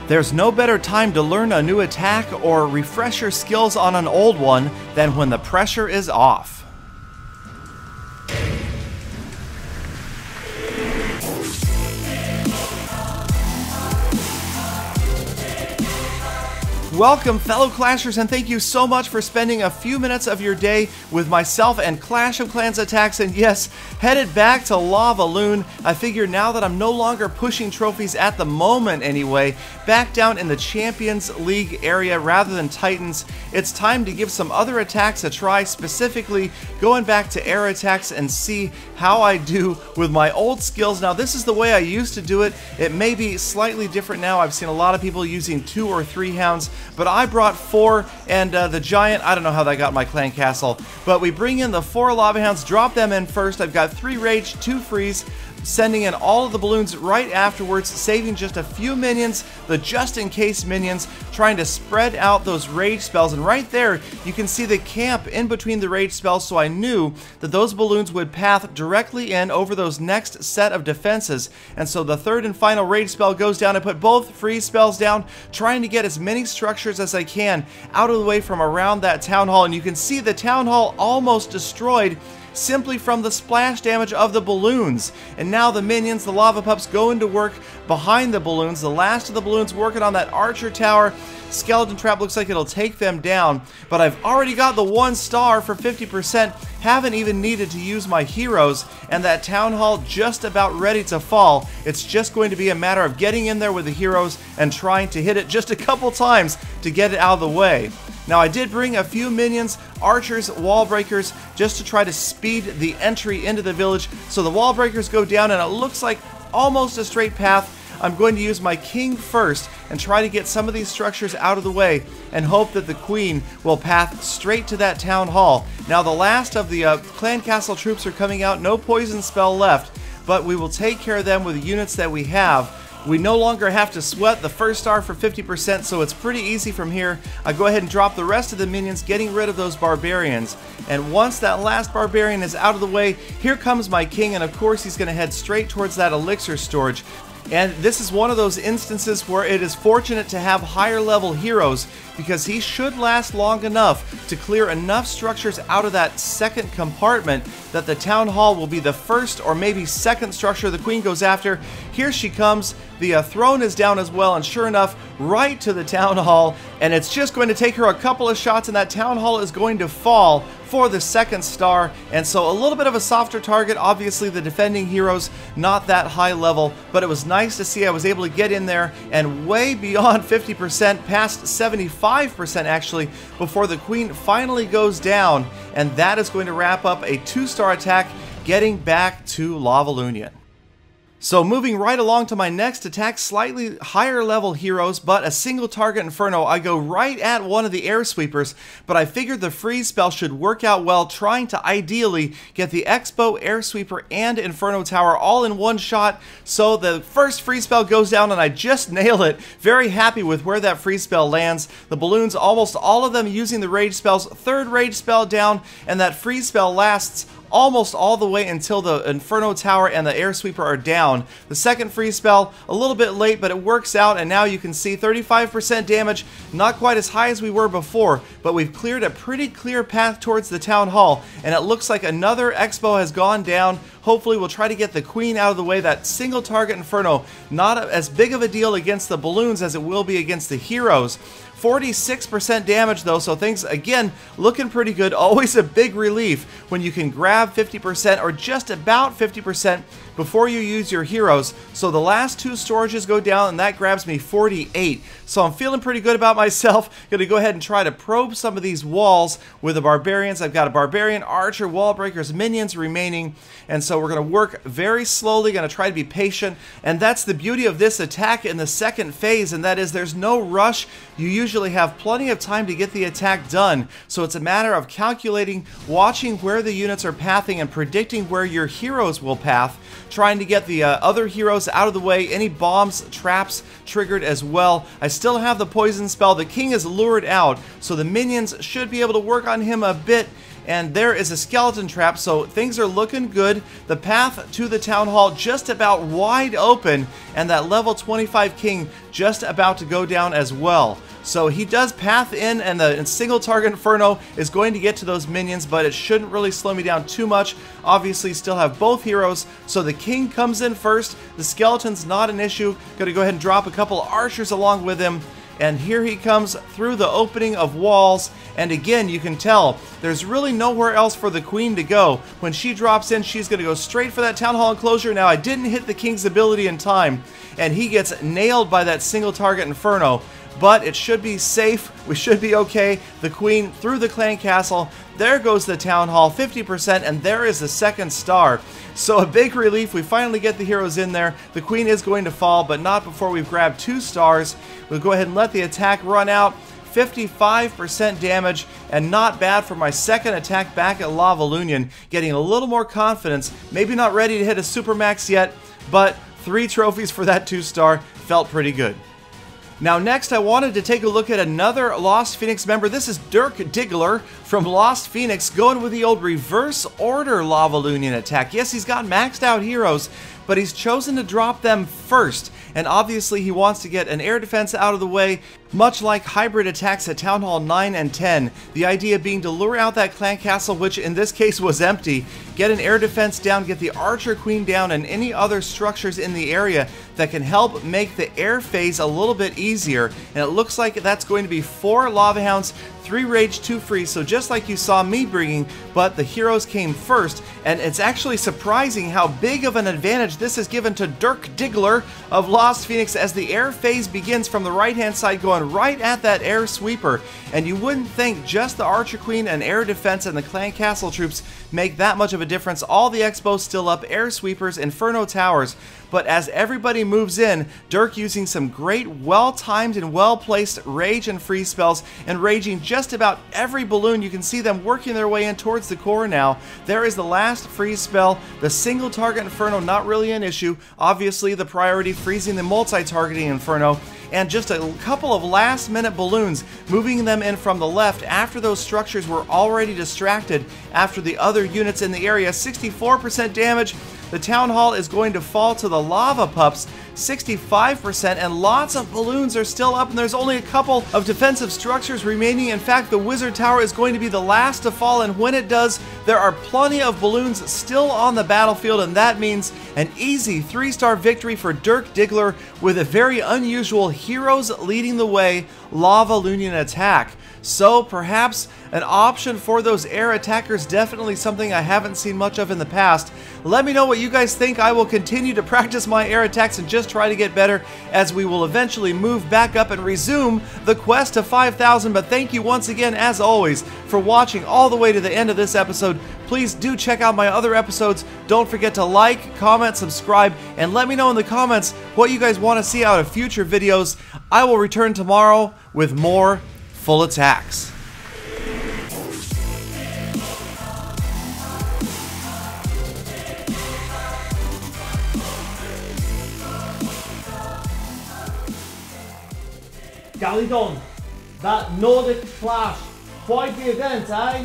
There's no better time to learn a new attack or refresh your skills on an old one than when the pressure is off. Welcome, fellow Clashers, and thank you so much for spending a few minutes of your day with myself and Clash of Clans attacks, and yes, headed back to LavaLoon. I figure now that I'm no longer pushing trophies at the moment anyway, back down in the Champions League area rather than Titans, it's time to give some other attacks a try, specifically going back to air attacks and see how I do with my old skills. Now, this is the way I used to do it. It may be slightly different now. I've seen a lot of people using 2 or 3 hounds, but I brought 4, and the giant, I don't know how that got in my clan castle, but we bring in the 4 Lava Hounds, drop them in first. I've got 3 rage, 2 freeze, sending in all of the balloons right afterwards, saving just a few minions, the just-in-case minions, trying to spread out those rage spells. And right there, you can see the camp in between the rage spells, so I knew that those balloons would path directly in over those next set of defenses. And so the third and final rage spell goes down. I put both freeze spells down, trying to get as many structures as I can out of the way from around that town hall. And you can see the town hall almost destroyed simply from the splash damage of the balloons. And now the minions, the lava pups, go into work behind the balloons. The last of the balloons working on that archer tower. Skeleton trap looks like it'll take them down, but I've already got the 1 star for 50%, haven't even needed to use my heroes, and that town hall just about ready to fall. It's just going to be a matter of getting in there with the heroes and trying to hit it just a couple times to get it out of the way. Now, I did bring a few minions, archers, wall breakers, just to try to speed the entry into the village. So the wall breakers go down, and it looks like almost a straight path. I'm going to use my king first and try to get some of these structures out of the way and hope that the queen will path straight to that town hall. Now, the last of the clan castle troops are coming out, no poison spell left, but we will take care of them with the units that we have. We no longer have to sweat the first star for 50%, so it's pretty easy from here. I go ahead and drop the rest of the minions, getting rid of those barbarians. And once that last barbarian is out of the way, here comes my king, and of course he's going to head straight towards that elixir storage. And this is one of those instances where it is fortunate to have higher level heroes, because he should last long enough to clear enough structures out of that second compartment that the town hall will be the first or maybe second structure the queen goes after. Here she comes. The throne is down as well, and sure enough, right to the town hall, and it's just going to take her a couple of shots, and that town hall is going to fall for the 2nd star. And so a little bit of a softer target. Obviously the defending heroes not that high level, but it was nice to see I was able to get in there and way beyond 50%, past 75% actually, before the queen finally goes down. And that is going to wrap up a 2-star attack, getting back to Lavaloonion. So moving right along to my next attack, slightly higher level heroes, but a single target inferno. I go right at one of the air sweepers, but I figured the freeze spell should work out well, trying to ideally get the Expo, air sweeper, and inferno tower all in one shot. So the first freeze spell goes down, and I just nail it. Very happy with where that freeze spell lands. The balloons, almost all of them using the rage spells. 3rd rage spell down, and that freeze spell lasts almost all the way until the Inferno Tower and the Air Sweeper are down. The 2nd freeze spell, a little bit late, but it works out, and now you can see 35% damage, not quite as high as we were before, but we've cleared a pretty clear path towards the Town Hall, and it looks like another Expo has gone down. Hopefully we'll try to get the queen out of the way. That single target Inferno, not as big of a deal against the balloons as it will be against the heroes. 46% damage though, so things again looking pretty good. Always a big relief when you can grab 50% or just about 50% before you use your heroes. So the last 2 storages go down, and that grabs me 48. So I'm feeling pretty good about myself. Gonna go ahead and try to probe some of these walls with the barbarians. I've got a barbarian, archer, wall breakers, minions remaining, and so we're gonna work very slowly, gonna try to be patient. And that's the beauty of this attack in the 2nd phase, and that is there's no rush. You usually have plenty of time to get the attack done, so it's a matter of calculating, watching where the units are pathing, and predicting where your heroes will path, trying to get the other heroes out of the way, any bombs, traps triggered as well. I still have the poison spell. The king is lured out, so the minions should be able to work on him a bit. and there is a skeleton trap, so things are looking good. The path to the town hall just about wide open, and that level 25 king just about to go down as well. So he does path in, and the single target inferno is going to get to those minions, but it shouldn't really slow me down too much. Obviously still have both heroes, so the king comes in first. The skeleton's not an issue. Gonna go ahead and drop a couple archers along with him. And here he comes through the opening of walls, and again you can tell there's really nowhere else for the queen to go. When she drops in, she's going to go straight for that town hall enclosure. Now I didn't hit the king's ability in time, and he gets nailed by that single target inferno, but it should be safe. We should be okay. The queen through the clan castle. There goes the town hall, 50%, and there is the second star. So a big relief. We finally get the heroes in there. The queen is going to fall, but not before we've grabbed 2 stars. We'll go ahead and let the attack run out. 55% damage, and not bad for my second attack back at Lavaloonion. Getting a little more confidence. Maybe not ready to hit a super max yet, but 3 trophies for that 2-star felt pretty good. Now next I wanted to take a look at another Lost Phoenix member. This is Dirk Diggler from Lost Phoenix, going with the old reverse order Lavaloonion attack. Yes, he's got maxed out heroes, but he's chosen to drop them first. And obviously he wants to get an air defense out of the way, much like hybrid attacks at Town Hall 9 and 10. The idea being to lure out that clan castle, which in this case was empty, get an air defense down, get the archer queen down, and any other structures in the area that can help make the air phase a little bit easier. And it looks like that's going to be 4 Lava Hounds, 3 Rage, 2 Freeze, so just like you saw me bringing, but the heroes came first, and it's actually surprising how big of an advantage this is given to Dirk Diggler of Lost Phoenix as the air phase begins from the right-hand side going right at that air sweeper. And you wouldn't think just the Archer Queen and air defense and the clan castle troops make that much of a difference. All the expos still up, air sweepers, inferno towers. But as everybody moves in, Dirk using some great well-timed and well-placed rage and freeze spells, and raging just about every balloon. You can see them working their way in towards the core now. There is the last freeze spell. The single target inferno, not really an issue. Obviously the priority freezing the multi-targeting inferno. And just a couple of last-minute balloons, moving them in from the left after those structures were already distracted after the other units in the area. 64% damage. The town hall is going to fall to the lava pups, 65%, and lots of balloons are still up, and there's only a couple of defensive structures remaining. In fact, the wizard tower is going to be the last to fall, and when it does, there are plenty of balloons still on the battlefield, and that means an easy 3-star victory for Dirk Diggler with a very unusual heroes leading the way Lavaloonion attack. So perhaps an option for those air attackers, definitely something I haven't seen much of in the past. Let me know what you guys think. I will continue to practice my air attacks and just try to get better as we will eventually move back up and resume the quest to 5,000. But thank you once again, as always, for watching all the way to the end of this episode. Please do check out my other episodes. Don't forget to like, comment, subscribe, and let me know in the comments what you guys want to see out of future videos. I will return tomorrow with more full attacks. Galadon, that Nordic clash, quite the event, eh?